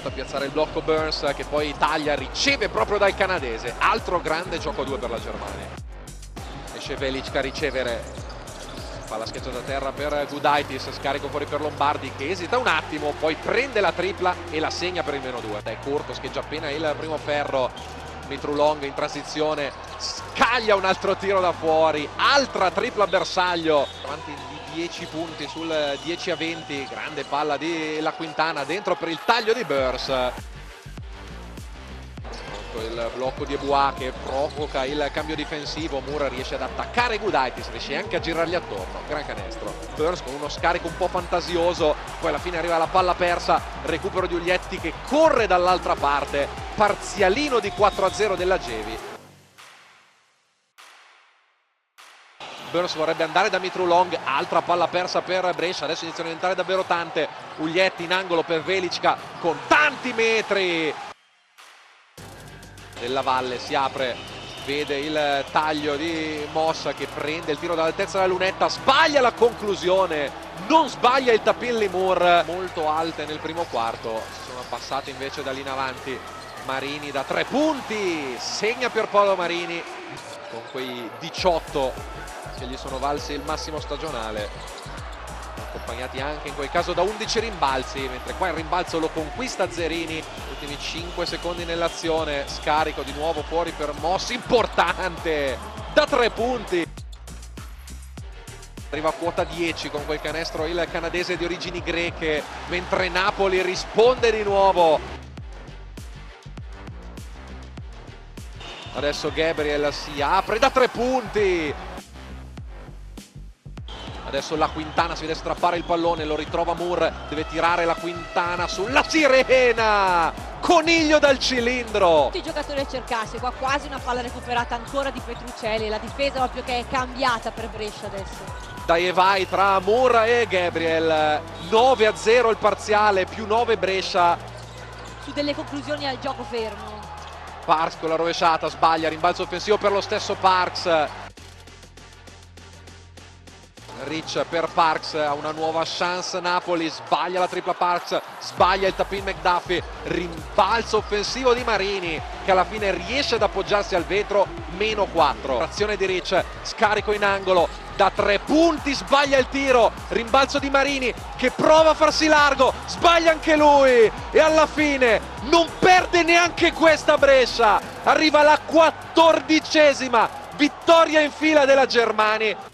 provato a piazzare il blocco Burns che poi taglia, riceve proprio dal canadese. Altro grande gioco a due per la Germania. Esce Velicka a ricevere, palla schiaccia da terra per Gudaitis, scarico fuori per Lombardi che esita un attimo, poi prende la tripla e la segna per il -2. È corto, scheggia appena il primo ferro. Mitrulong in transizione, scaglia un altro tiro da fuori, altra tripla bersaglio, avanti di 10 punti sul 10-20, grande palla di La Quintana dentro per il taglio di Burns. Il blocco di Ebois che provoca il cambio difensivo, Moore riesce ad attaccare Gudaitis, riesce anche a girargli attorno, gran canestro. Burns con uno scarico un po' fantasioso, poi alla fine arriva la palla persa, recupero di Uglietti che corre dall'altra parte, parzialino di 4-0 della Gevi. Burns vorrebbe andare da Mitrulong, altra palla persa per Brescia, adesso iniziano a diventare davvero tante. Uglietti in angolo per Velicka con tanti metri. Della Valle si apre, vede il taglio di Mossa che prende il tiro dall'altezza della lunetta, sbaglia la conclusione, non sbaglia il Tapin Moore, molto alte nel primo quarto, si sono abbassate invece da lì in avanti. Marini da 3 punti, segna Pierpaolo Marini con quei 18 che gli sono valsi il massimo stagionale, accompagnati anche in quel caso da 11 rimbalzi, mentre qua il rimbalzo lo conquista Zerini. Ultimi 5 secondi nell'azione, scarico di nuovo fuori per Moss, importante, da 3 punti. Arriva a quota 10 con quel canestro il canadese di origini greche, mentre Napoli risponde di nuovo. Adesso Gabriel si apre da 3 punti. Adesso La Quintana si vede strappare il pallone, lo ritrova Moore, deve tirare La Quintana sulla sirena! Coniglio dal cilindro! Tutti i giocatori a cercarsi, qua quasi una palla recuperata ancora di Petruccelli, la difesa proprio che è cambiata per Brescia adesso. Dai e vai tra Moore e Gabriel, 9-0 il parziale, più 9 Brescia. Su delle conclusioni al gioco fermo. Parks con la rovesciata, sbaglia, rimbalzo offensivo per lo stesso Parks. Rich per Parks, ha una nuova chance Napoli, sbaglia la tripla Parks, sbaglia il tap-in McDuffie, rimbalzo offensivo di Marini che alla fine riesce ad appoggiarsi al vetro, -4. Azione di Rich, scarico in angolo, da 3 punti, sbaglia il tiro, rimbalzo di Marini che prova a farsi largo, sbaglia anche lui e alla fine non perde neanche questa Brescia, arriva la 14ª vittoria in fila della Germania.